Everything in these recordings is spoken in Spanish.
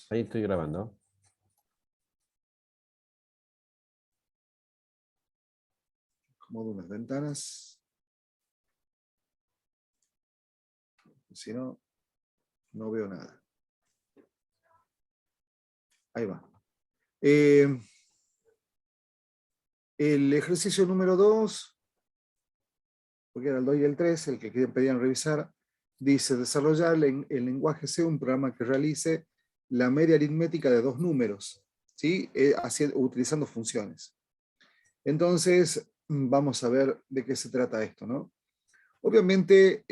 Ahí estoy grabando. Acomodo unas ventanas. Si no, no veo nada. Ahí va. El ejercicio número 2, porque era el 2 y el 3, el que pedían revisar, dice desarrollar el lenguaje C un programa que realice la media aritmética de dos números, ¿sí? Utilizando funciones. Entonces, vamos a ver de qué se trata esto, ¿no? Obviamente,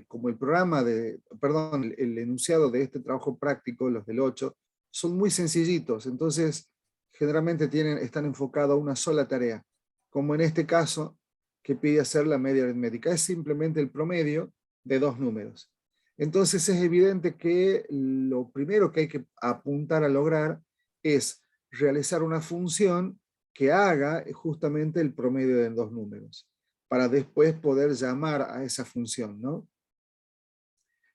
como el enunciado de este trabajo práctico, los del 8, son muy sencillitos, entonces generalmente están enfocados a una sola tarea, como en este caso, que pide hacer la media aritmética. Es simplemente el promedio de dos números. Entonces es evidente que lo primero que hay que apuntar a lograr es realizar una función que haga justamente el promedio de dos números, para después poder llamar a esa función, ¿no?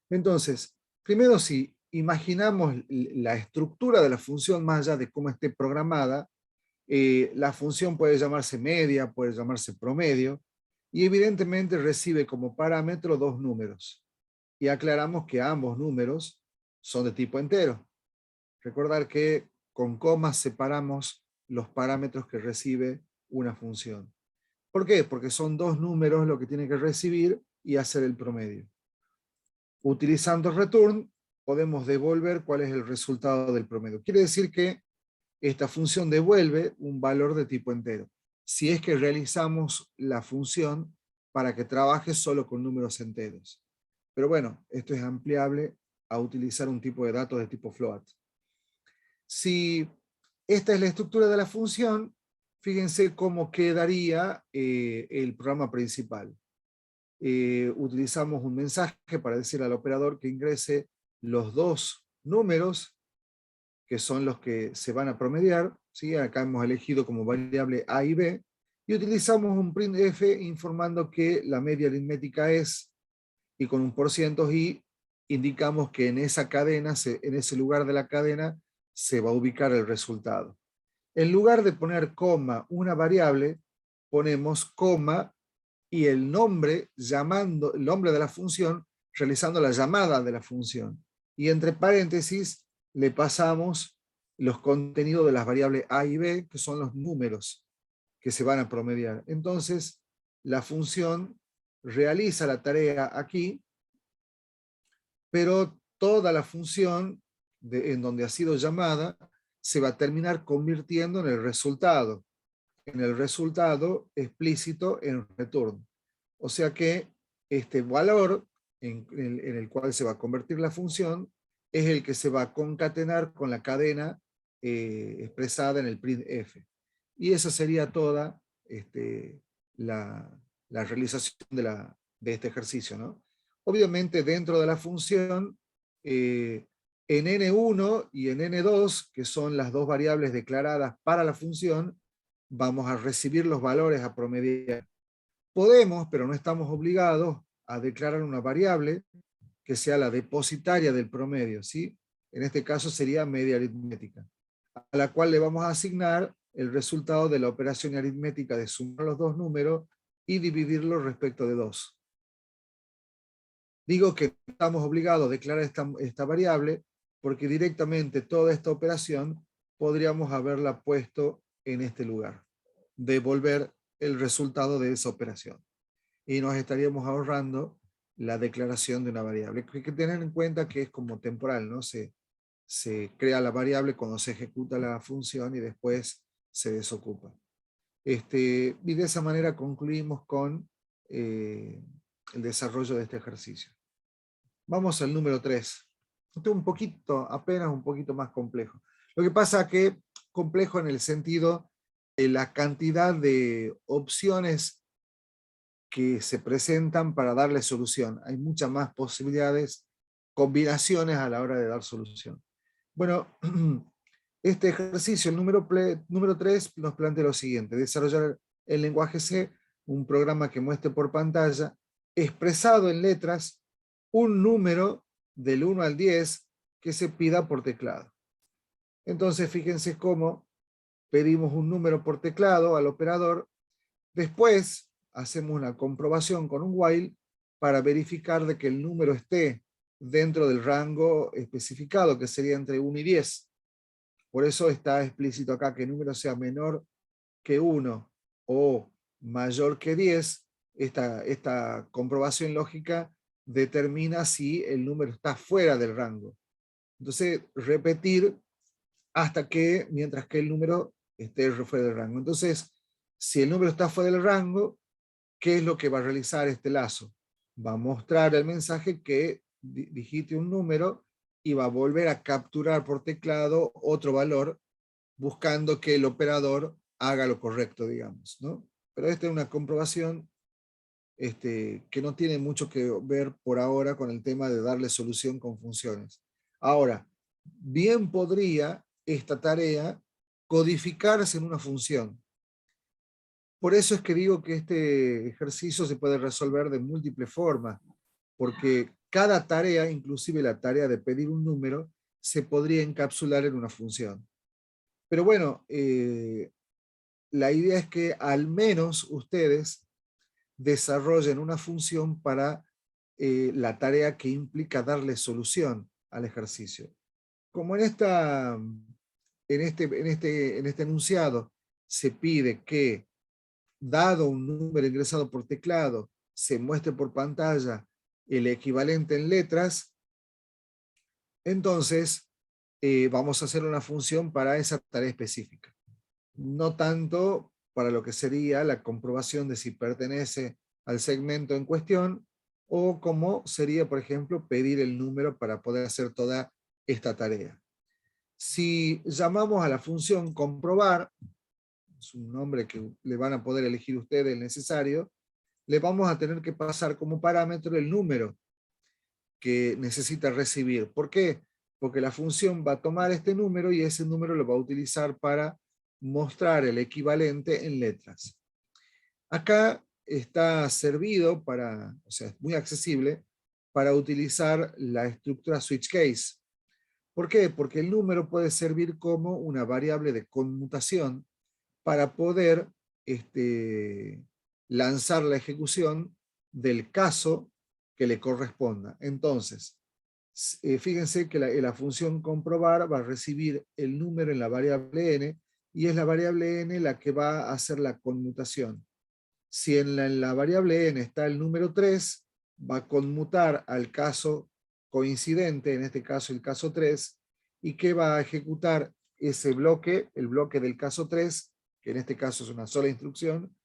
Entonces, primero, si imaginamos la estructura de la función más allá de cómo esté programada, la función puede llamarse media, puede llamarse promedio, y evidentemente recibe como parámetro dos números. Y aclaramos que ambos números son de tipo entero. Recordar que con comas separamos los parámetros que recibe una función. ¿Por qué? Porque son dos números lo que tiene que recibir y hacer el promedio. Utilizando return, podemos devolver cuál es el resultado del promedio. Quiere decir que esta función devuelve un valor de tipo entero, si es que realizamos la función para que trabaje solo con números enteros. Pero bueno, esto es ampliable a utilizar un tipo de datos de tipo float. Si esta es la estructura de la función, fíjense cómo quedaría el programa principal. Utilizamos un mensaje para decir al operador que ingrese los dos números, que son los que se van a promediar, ¿sí? Acá hemos elegido como variable A y B, y utilizamos un printf informando que la media aritmética es, y con un % y indicamos que en esa cadena, en ese lugar de la cadena, se va a ubicar el resultado. En lugar de poner coma una variable, ponemos coma y el nombre de la función, realizando la llamada de la función. Y entre paréntesis le pasamos los contenidos de las variables A y B, que son los números que se van a promediar. Entonces, la función realiza la tarea aquí, pero toda la función en donde ha sido llamada se va a terminar convirtiendo en el resultado explícito en return. O sea que este valor en el cual se va a convertir la función es el que se va a concatenar con la cadena expresada en el printf. Y esa sería toda la realización de este ejercicio, ¿no? Obviamente dentro de la función, en N1 y en N2, que son las dos variables declaradas para la función, vamos a recibir los valores a promediar. Podemos, pero no estamos obligados a declarar una variable que sea la depositaria del promedio, ¿sí? En este caso sería media aritmética, a la cual le vamos a asignar el resultado de la operación aritmética de sumar los dos números y dividirlos respecto de 2. Digo que estamos obligados a declarar esta variable porque directamente toda esta operación podríamos haberla puesto en este lugar, devolver el resultado de esa operación. Y nos estaríamos ahorrando la declaración de una variable. Hay que tener en cuenta que es como temporal, ¿no? Se crea la variable cuando se ejecuta la función y después se desocupa. Y de esa manera concluimos con el desarrollo de este ejercicio. Vamos al número 3. Esto es un poquito, apenas un poquito más complejo. Lo que pasa es que complejo en el sentido de la cantidad de opciones que se presentan para darle solución. Hay muchas más posibilidades, combinaciones a la hora de dar solución. Bueno, este ejercicio, el número 3, nos plantea lo siguiente: desarrollar el lenguaje C, un programa que muestre por pantalla, expresado en letras, un número del 1 al 10, que se pida por teclado. Entonces fíjense cómo pedimos un número por teclado al operador, después hacemos una comprobación con un while para verificar de que el número esté dentro del rango especificado, que sería entre 1 y 10. Por eso está explícito acá que el número sea menor que 1 o mayor que 10. Esta comprobación lógica determina si el número está fuera del rango. Entonces, repetir hasta que, mientras que el número esté fuera del rango. Entonces, si el número está fuera del rango, ¿qué es lo que va a realizar este lazo? Va a mostrar el mensaje que digite un número y va a volver a capturar por teclado otro valor, buscando que el operador haga lo correcto, digamos, ¿no? Pero esta es una comprobación que no tiene mucho que ver por ahora con el tema de darle solución con funciones. Ahora, bien podría esta tarea codificarse en una función. Por eso es que digo que este ejercicio se puede resolver de múltiples formas, porque cada tarea, inclusive la tarea de pedir un número, se podría encapsular en una función. Pero bueno, la idea es que al menos ustedes desarrollen una función para la tarea que implica darle solución al ejercicio. Como en este enunciado se pide que, dado un número ingresado por teclado, se muestre por pantalla el equivalente en letras, entonces vamos a hacer una función para esa tarea específica. No tanto para lo que sería la comprobación de si pertenece al segmento en cuestión, o como sería, por ejemplo, pedir el número para poder hacer toda esta tarea. Si llamamos a la función comprobar, es un nombre que le van a poder elegir ustedes el necesario, le vamos a tener que pasar como parámetro el número que necesita recibir. ¿Por qué? Porque la función va a tomar este número y ese número lo va a utilizar para mostrar el equivalente en letras. Acá está servido para, o sea, es muy accesible para utilizar la estructura switch case. ¿Por qué? Porque el número puede servir como una variable de conmutación para poder lanzar la ejecución del caso que le corresponda. Entonces, fíjense que la función comprobar va a recibir el número en la variable n, y es la variable n la que va a hacer la conmutación. Si en la variable n está el número 3, va a conmutar al caso coincidente, en este caso el caso 3, y que va a ejecutar ese bloque, el bloque del caso 3, que en este caso es una sola instrucción,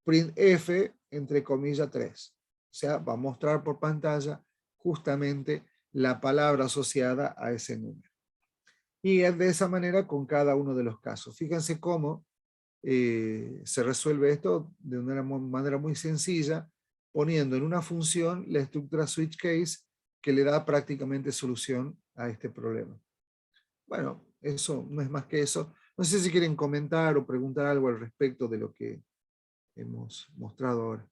printf, entre comillas 3. O sea, va a mostrar por pantalla justamente la palabra asociada a ese número. Y es de esa manera con cada uno de los casos. Fíjense cómo se resuelve esto de una manera muy sencilla, poniendo en una función la estructura switch case que le da prácticamente solución a este problema. Bueno, eso no es más que eso. No sé si quieren comentar o preguntar algo al respecto de lo que hemos mostrado ahora.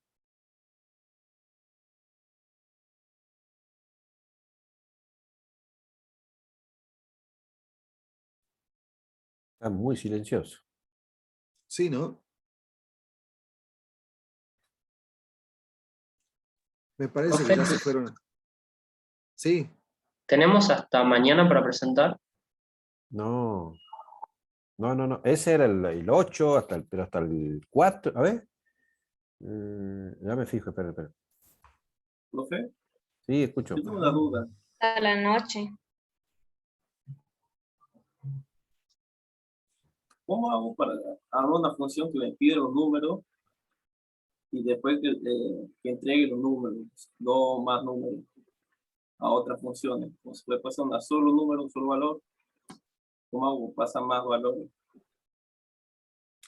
Está muy silencioso. Sí, ¿no? Me parece que Profe, ya se fueron. Sí. ¿tenemos hasta mañana para presentar? No, no. Ese era el 8, pero hasta el 4. A ver. Ya me fijo, espera. Profe, Sí, escucho. yo tengo una duda. A la noche. ¿Cómo hago para armar una función que me pide los números y después que entregue los números, no más números, a otras funciones? ¿O se puede pasar un solo número, un solo valor? ¿Cómo hago? Pasa más valores.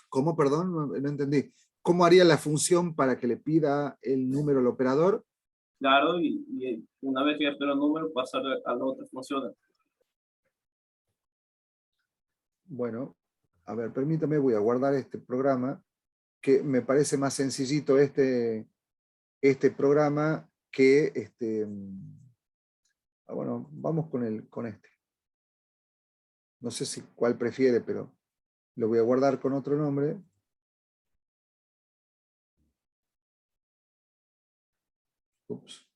¿Cómo, perdón? No entendí. ¿Cómo haría la función para que le pida el número al operador? Claro, y una vez que ya espero el número, pasar a las otras funciones. Bueno, a ver, permítame, voy a guardar este programa, que me parece más sencillito este programa que bueno, vamos con este. No sé si cuál prefiere, pero lo voy a guardar con otro nombre. Ups.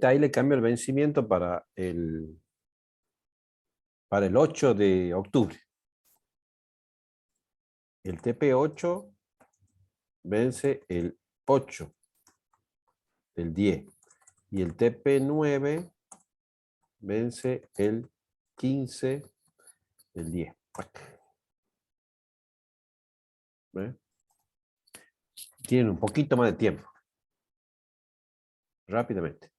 Ahí le cambio el vencimiento para el 8 de octubre. El TP8 vence el 8 del 10. Y el TP9 vence el 15 del 10. ¿Ve? Tienen un poquito más de tiempo. Rápidamente.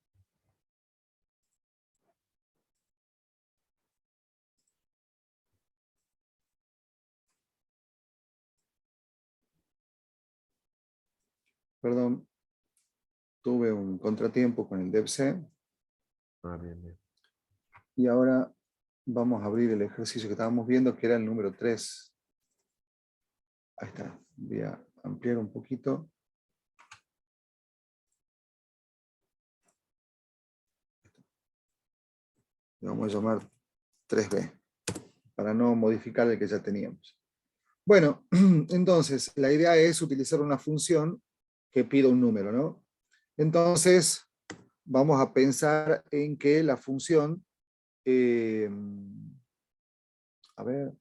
Perdón, tuve un contratiempo con el DevC. Bien, bien. Y ahora vamos a abrir el ejercicio que estábamos viendo, que era el número 3. Ahí está. Voy a ampliar un poquito. Le vamos a llamar 3b, para no modificar el que ya teníamos. Bueno, entonces, la idea es utilizar una función que pida un número, ¿no? Entonces, vamos a pensar en que la función, a ver,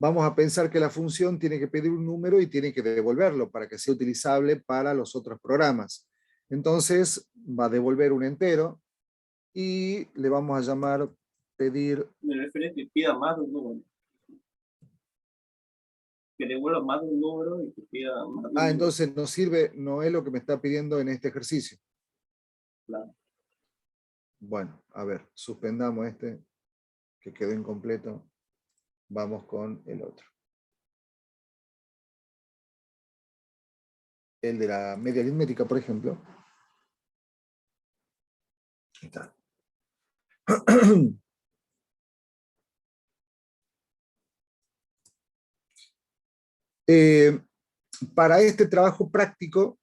vamos a pensar que la función tiene que pedir un número y tiene que devolverlo para que sea utilizable para los otros programas. Entonces, va a devolver un entero y le vamos a llamar pedir. Me refiero a que pida más de un número. Que devuelva más de un número y que pida más de un número. Entonces no sirve, no es lo que me está pidiendo en este ejercicio. Claro. Bueno, a ver, suspendamos este, que quedó incompleto. Vamos con el otro. El de la media aritmética, por ejemplo. Ahí está. Para este trabajo práctico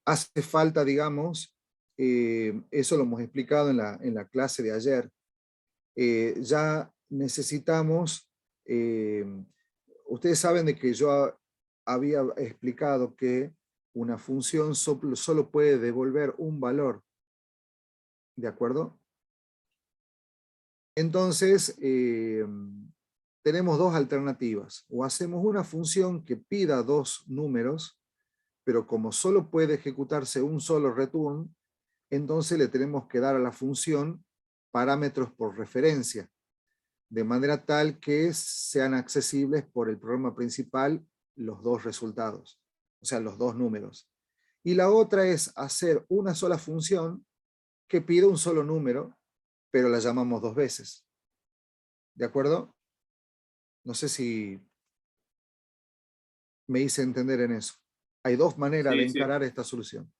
hace falta, digamos, eso lo hemos explicado en la clase de ayer, ya necesitamos, ustedes saben de que yo había explicado que una función solo puede devolver un valor, ¿de acuerdo? Entonces, tenemos dos alternativas. O hacemos una función que pida dos números, pero como solo puede ejecutarse un solo return, entonces le tenemos que dar a la función parámetros por referencia, de manera tal que sean accesibles por el programa principal los dos resultados, o sea, los dos números. Y la otra es hacer una sola función que pida un solo número, pero la llamamos dos veces. ¿De acuerdo? No sé si me hice entender en eso. Hay dos maneras de encarar esta solución.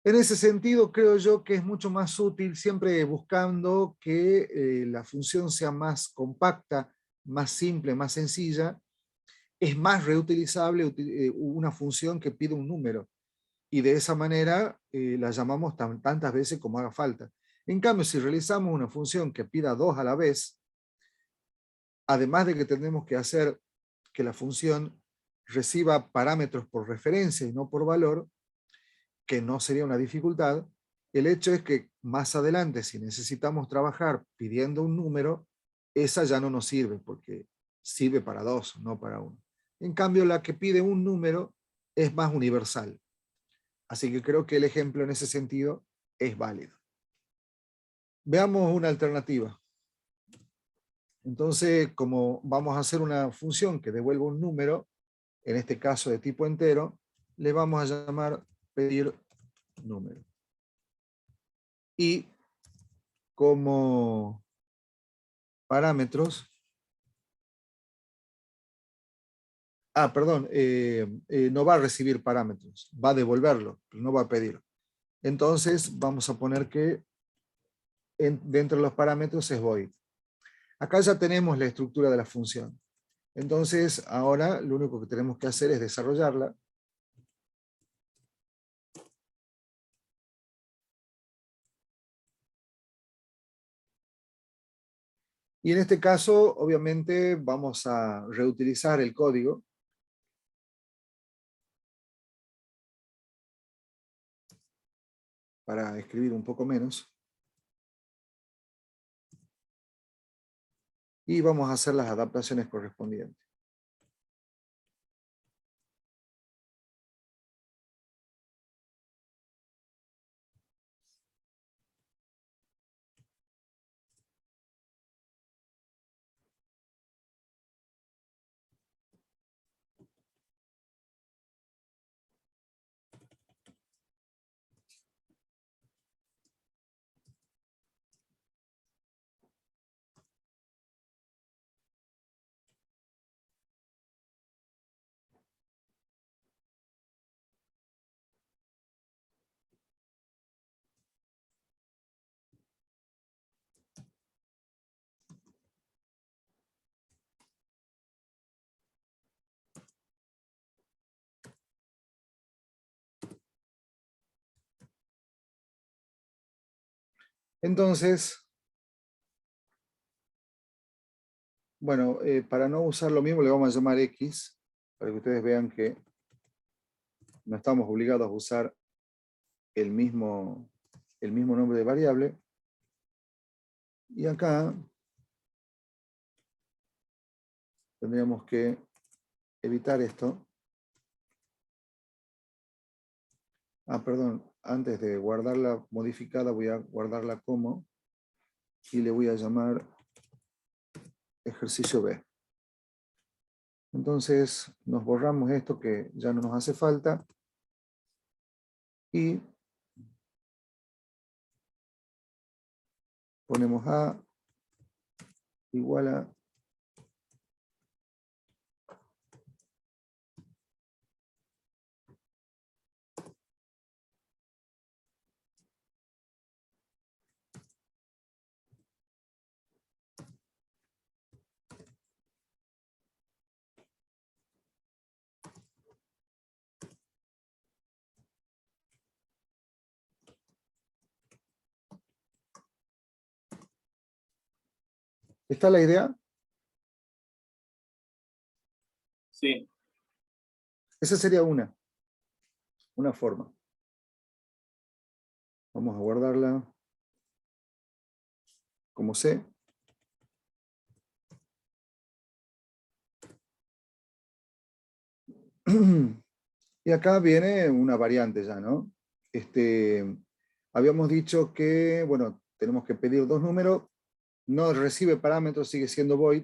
En ese sentido, creo yo que es mucho más útil siempre buscando que la función sea más compacta, más simple, más sencilla. Es más reutilizable una función que pide un número. Y de esa manera la llamamos tantas veces como haga falta. En cambio, si realizamos una función que pida dos a la vez, además de que tenemos que hacer que la función reciba parámetros por referencia y no por valor, que no sería una dificultad, el hecho es que más adelante, si necesitamos trabajar pidiendo un número, esa ya no nos sirve, porque sirve para dos, no para uno. En cambio, la que pide un número es más universal. Así que creo que el ejemplo en ese sentido es válido. Veamos una alternativa. Entonces, como vamos a hacer una función que devuelva un número, en este caso de tipo entero, le vamos a llamar pedir número. Y como parámetros, Perdón, no va a recibir parámetros, va a devolverlo, pero no va a pedir. Entonces vamos a poner que dentro de los parámetros es void. Acá ya tenemos la estructura de la función. Entonces ahora lo único que tenemos que hacer es desarrollarla. Y en este caso, obviamente, vamos a reutilizar el código. Para escribir un poco menos. Y vamos a hacer las adaptaciones correspondientes. Entonces, bueno, para no usar lo mismo le vamos a llamar X, para que ustedes vean que no estamos obligados a usar el mismo nombre de variable. Y acá tendríamos que evitar esto. Perdón, antes de guardarla modificada voy a guardarla como, y le voy a llamar ejercicio B. Entonces nos borramos esto que ya no nos hace falta y ponemos A igual a ¿Está la idea? Sí. Esa sería una forma. Vamos a guardarla como C. Y acá viene una variante ya, ¿no? Habíamos dicho que, bueno, tenemos que pedir dos números, no recibe parámetros, sigue siendo void.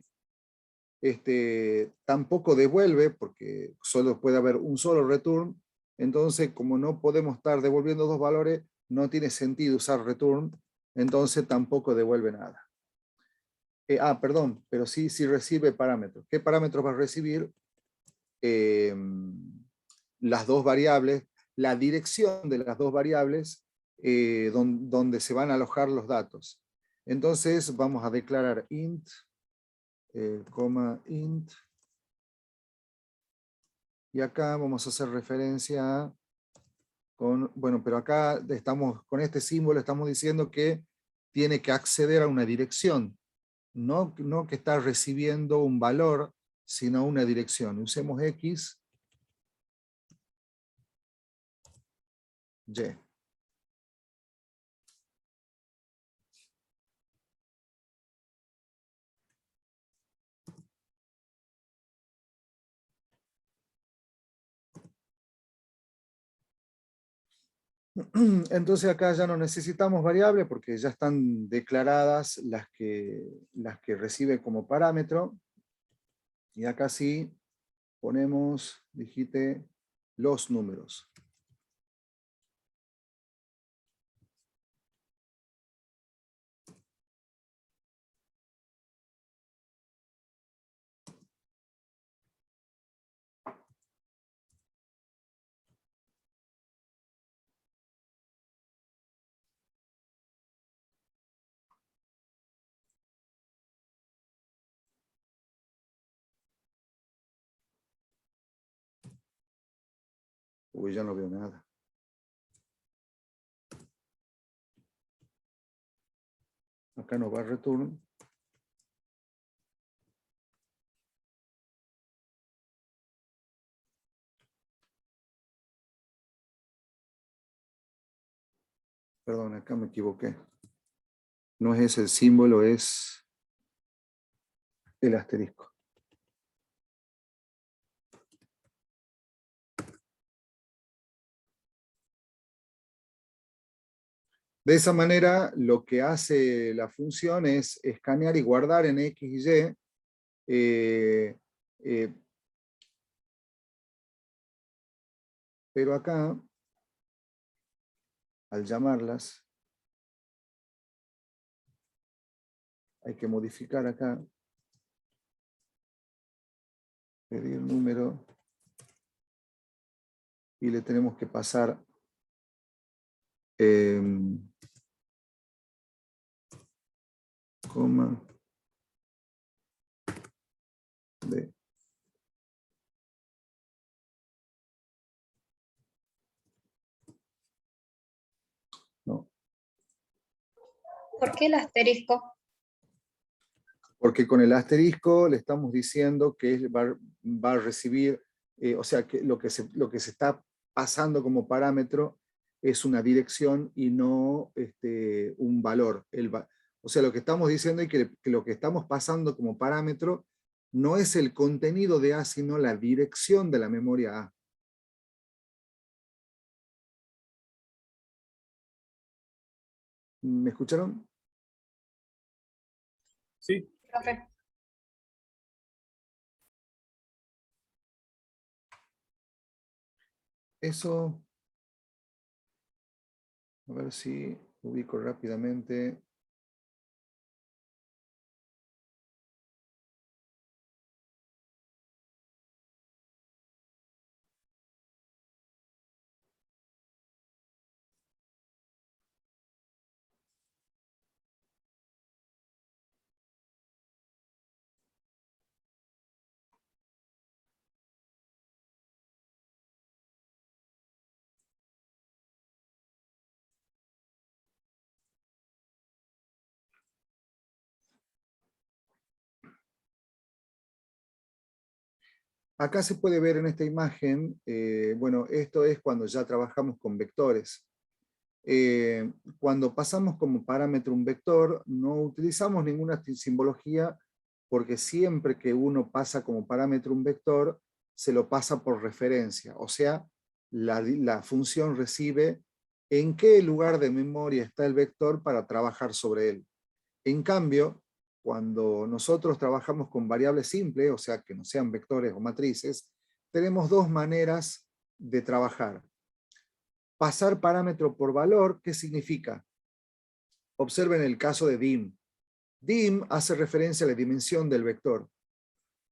Tampoco devuelve, porque solo puede haber un solo return. Entonces, como no podemos estar devolviendo dos valores, no tiene sentido usar return, entonces tampoco devuelve nada. Perdón, pero sí recibe parámetros. ¿Qué parámetros va a recibir? Las dos variables, la dirección de las dos variables donde se van a alojar los datos. Entonces vamos a declarar int, int, y acá vamos a hacer referencia bueno, pero acá estamos, con este símbolo estamos diciendo que tiene que acceder a una dirección, no que está recibiendo un valor, sino una dirección. Usemos X, Y. Entonces acá ya no necesitamos variables porque ya están declaradas las que recibe como parámetro. Y acá sí ponemos, digite, los números. Uy, ya no veo nada. Acá no va return. Perdón, acá me equivoqué. No es ese el símbolo, es el asterisco. De esa manera, lo que hace la función es escanear y guardar en X y Y pero acá, al llamarlas, hay que modificar acá, pedir número, y le tenemos que pasar coma de. No, ¿Por qué el asterisco? porque con el asterisco le estamos diciendo que va a recibir, o sea, que lo que se está pasando como parámetro es una dirección y no un valor. O sea, lo que estamos diciendo es que lo que estamos pasando como parámetro no es el contenido de A, sino la dirección de la memoria A. ¿Me escucharon? Sí. Profe. Eso, a ver si ubico rápidamente. Acá se puede ver en esta imagen, bueno, esto es cuando ya trabajamos con vectores. Cuando pasamos como parámetro un vector, no utilizamos ninguna simbología porque siempre que uno pasa como parámetro un vector, se lo pasa por referencia. O sea, la función recibe en qué lugar de memoria está el vector para trabajar sobre él. En cambio, cuando nosotros trabajamos con variables simples, o sea, que no sean vectores o matrices, tenemos dos maneras de trabajar. Pasar parámetro por valor, ¿qué significa? Observen el caso de dim. Dim hace referencia a la dimensión del vector,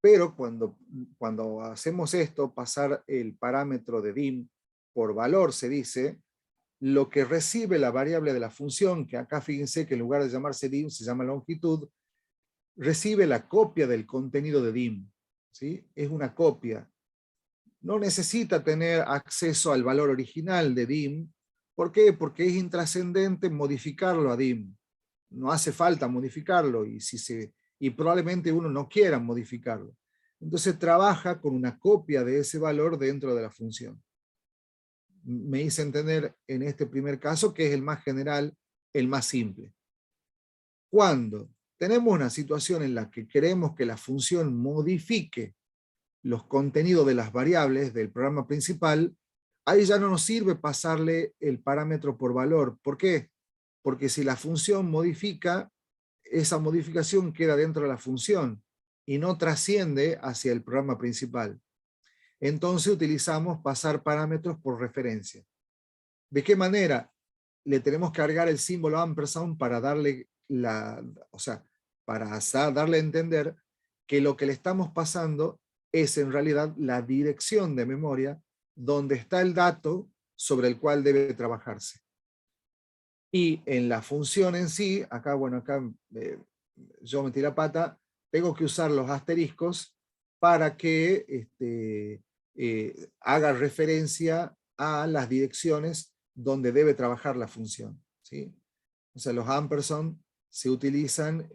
pero cuando hacemos esto, pasar el parámetro de dim por valor, se dice, lo que recibe la variable de la función, que acá fíjense que en lugar de llamarse dim se llama longitud, recibe la copia del contenido de dim. ¿Sí? Es una copia. No necesita tener acceso al valor original de dim. ¿Por qué? Porque es intrascendente modificarlo a dim. No hace falta modificarlo y probablemente uno no quiera modificarlo. Entonces trabaja con una copia de ese valor dentro de la función. Me hice entender en este primer caso, que es el más general, el más simple. Cuando tenemos una situación en la que queremos que la función modifique los contenidos de las variables del programa principal, ahí ya no nos sirve pasarle el parámetro por valor. ¿Por qué? Porque si la función modifica, esa modificación queda dentro de la función y no trasciende hacia el programa principal. Entonces utilizamos pasar parámetros por referencia. ¿De qué manera? Le tenemos que agregar el símbolo ampersand para darle darle a entender que lo que le estamos pasando es en realidad la dirección de memoria donde está el dato sobre el cual debe trabajarse. Y en la función en sí, acá yo metí la pata, tengo que usar los asteriscos para que haga referencia a las direcciones donde debe trabajar la función, ¿sí? O sea, los ampersand se utilizan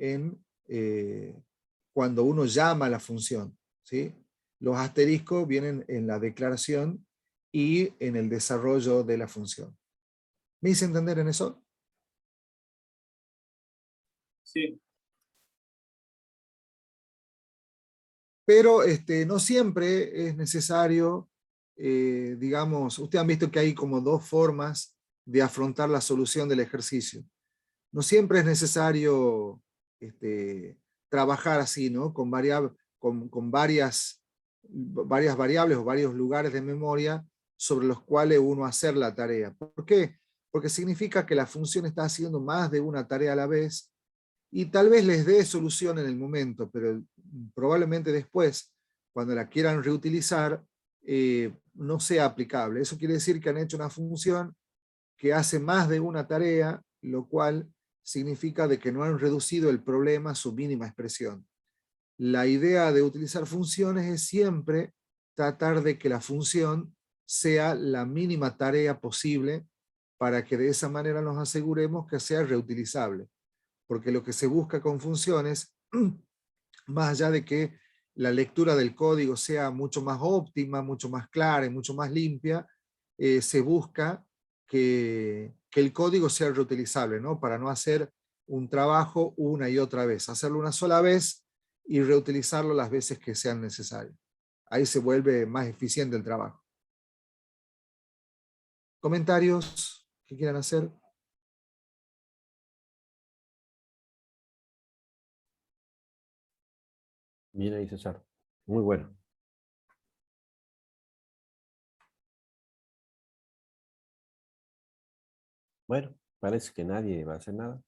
cuando uno llama a la función, ¿sí? Los asteriscos vienen en la declaración y en el desarrollo de la función. ¿Me hice entender en eso? Sí, Pero no siempre es necesario, digamos, ustedes han visto que hay como dos formas de afrontar la solución del ejercicio. No siempre es necesario trabajar así, ¿no? Con varias variables o varios lugares de memoria sobre los cuales uno hacer la tarea. ¿Por qué? Porque significa que la función está haciendo más de una tarea a la vez y tal vez les dé solución en el momento, pero probablemente después, cuando la quieran reutilizar, no sea aplicable. Eso quiere decir que han hecho una función que hace más de una tarea, lo cual significa de que no han reducido el problema a su mínima expresión. La idea de utilizar funciones es siempre tratar de que la función sea la mínima tarea posible para que de esa manera nos aseguremos que sea reutilizable. Porque lo que se busca con funciones, más allá de que la lectura del código sea mucho más óptima, mucho más clara y mucho más limpia, se busca que el código sea reutilizable, ¿no? Para no hacer un trabajo una y otra vez, hacerlo una sola vez y reutilizarlo las veces que sean necesarias. Ahí se vuelve más eficiente el trabajo. ¿Comentarios que quieran hacer? Bien ahí, César. Muy bueno. Bueno, parece que nadie va a hacer nada.